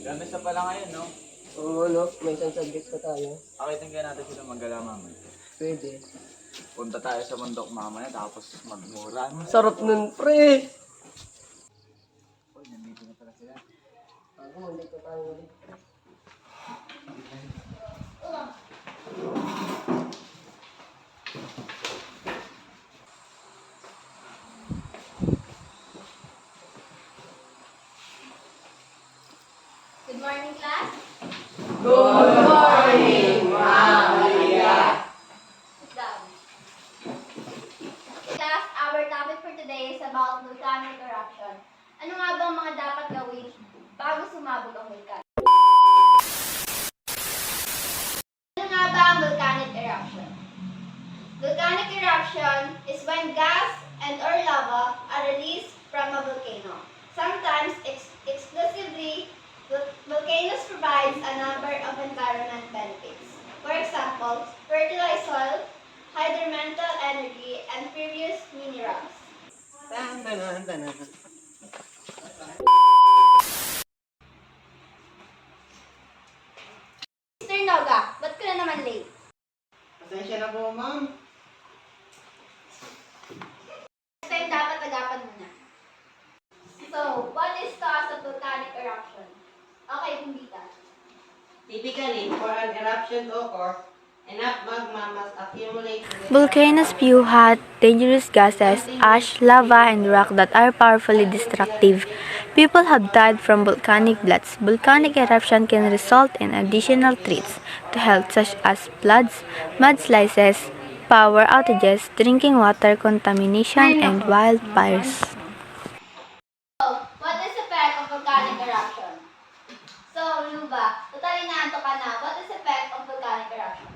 Gamis na pala ngayon, no? Oo, no? May isang subject pa tayo. Akitin kaya natin sila maggala mamaya. Pwede. Punta tayo sa bundok mamaya tapos magmura. Sarap nun, pre! Uy, nandito na pala sila. Ako, dito tayo ulit. Good morning, class. Good morning, Ma'am Maria! Sit down. Class, our topic for today is about volcanic eruption. Ano nga ba ang mga dapat gawin bago sumabog ang vulkan? Ano nga ba ang volcanic eruption? Volcanic eruption is when gas and or lava are released from a volcano. Sometimes exclusively, volcanoes provides a number of environment benefits. For example, fertilized soil, hydromental energy, and previous minerals. Mr. Noga, ba't ka na naman late? Pasensya na po, ma'am. Next time dapat agapan mo na. So, what is cause of volcanic eruption? Okay, kumbita. Typically, for an eruption to occur, enough magma must accumulate to Volcanoes spew hot, dangerous gases, ash, lava, and rock that are powerfully destructive. People have died from volcanic blasts. Volcanic eruption can result in additional threats to health such as floods, mudslides, power outages, drinking water contamination, and wildfires. So, what is the effect of volcanic eruption? So, Luba, totally naanto ka na. What is the effect of volcanic eruption?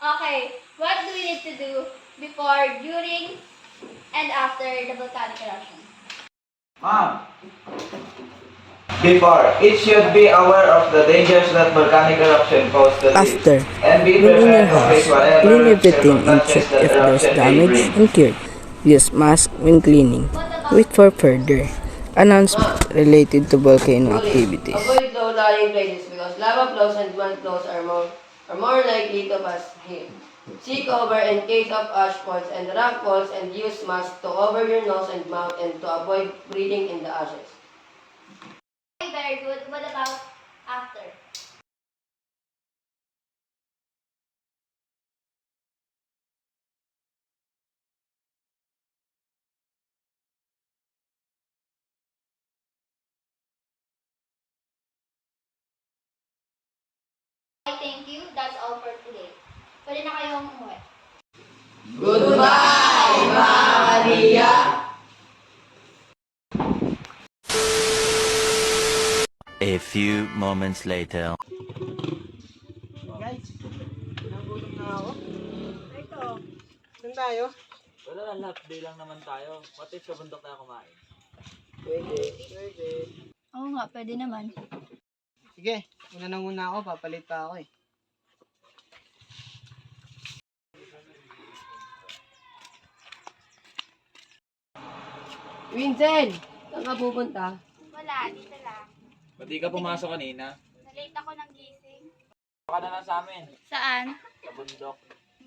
Okay, what do we need to do before, during, and after the volcanic eruption? Ma'am! Before, it should be aware of the dangers that volcanic eruption poses to this. After, And be clean your prepared to face house, whatever clean everything and circumstances check that if there's eruption may damage bring. and clear. Use mask when cleaning. What about Wait for further announcement related to volcano activities. avoid low-lying places because lava flows and mud flows are more likely to pass here. See cover in case of ash falls and rock falls and use mask to cover your nose and mouth and to avoid breathing in the ashes. Okay, very good. What about after? Okay, thank you. That's all for today. Pwede na kayong umuwi. Goodbye, Maria! A few moments later. Guys, nagutom na ako. Ito, saan tayo? Wala lang, half day lang naman tayo. What if sa bundok tayo kumain? Pwede, pwede. Oo nga, pwede naman. Sige, una na muna ako, papalit pa ako eh. Vincent! Saan ka pupunta? Wala, dito lang. Ba't di ka pumasok kanina? Nalate ako ng gising. Baka na lang sa amin. Saan? Sa bundok.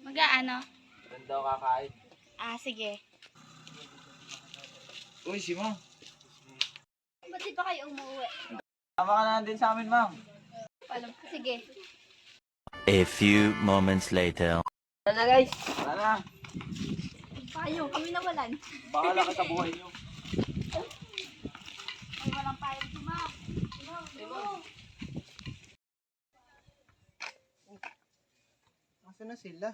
Mag-aano? Doon daw kakain. Sige. Uy, si ma'am. Ba't di pa kayo umuwi? Tama ka na lang din sa amin, ma'am. Sige. A few moments later. Ano na guys? Wala na. Payo, kami nawalan. Bahala ka sa buhay niyo. Ay, walang payo si ma'am. Nasaan na sila?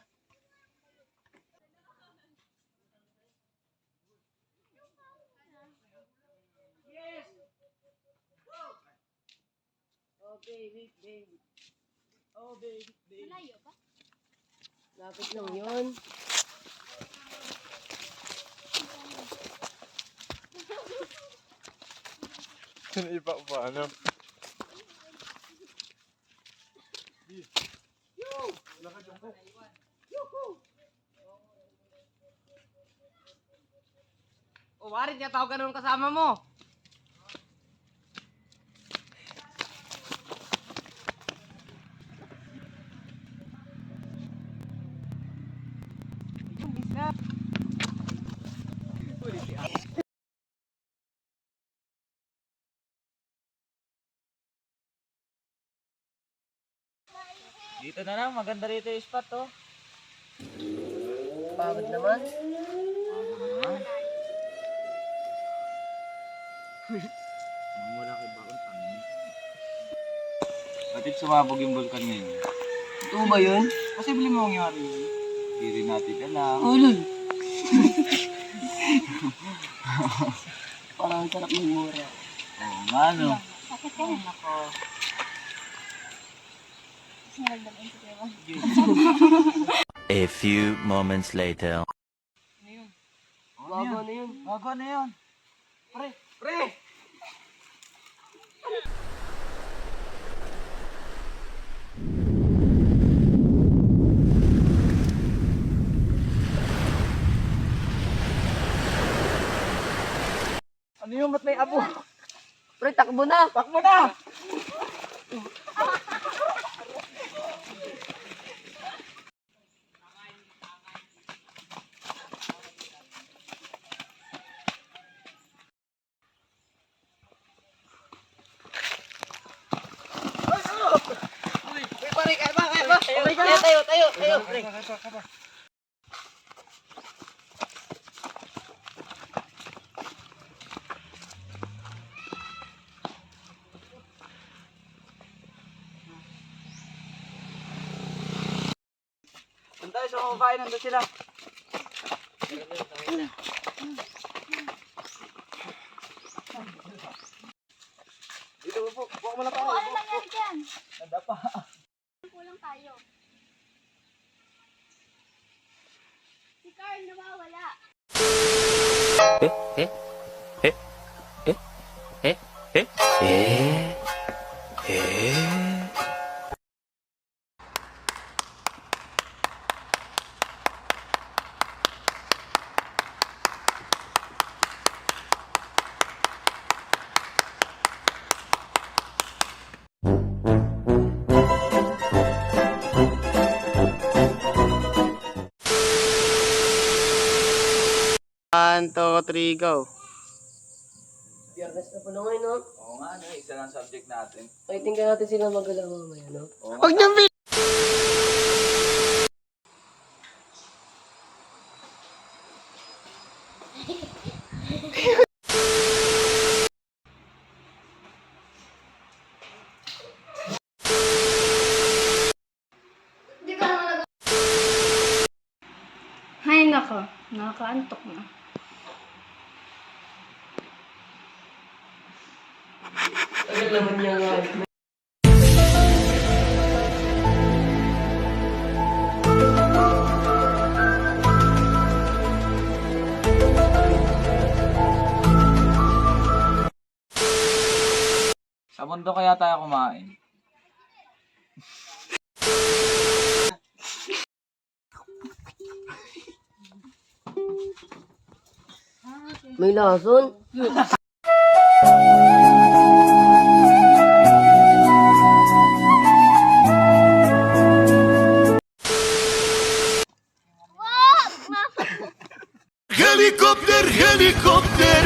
Malayo pa? Lapit lang yun. Iba pa, ano? O, warit niya tawag ka nung kasama mo. Dito na lang, maganda rito yung spot, oh. Pagod naman. Wala kay bakon pangin. Batid sumabog yung vulkan ngayon. Ito ba yun? Posible mo mangyari yun. Hindi rin natin alam. Ulol. Parang sarap magmura. Oo nga, no? A few moments later. Bago na yun. Bago na yun. Pre! Pre! Ano yung ba't may abo? Pre, takbo na. Takbo na! Tayo. Tayo sa kumakain, nandun sila. Dito po, buka mo lang tayo. Ano nangyari dyan? Nadapa. Kulang tayo. Si Carl nawawala. One, two, three, go. Biyernes na pala ngayon, no? Oo nga, no? Isa lang subject natin. Ay, tingnan natin sila magalaw mamaya, no? Huwag niyong Di ka naman nag- Hay nako, nakakaantok na. Tagal naman niya nga. Sa mundo kaya tayo kumain? May lason. Helicopter, helicopter,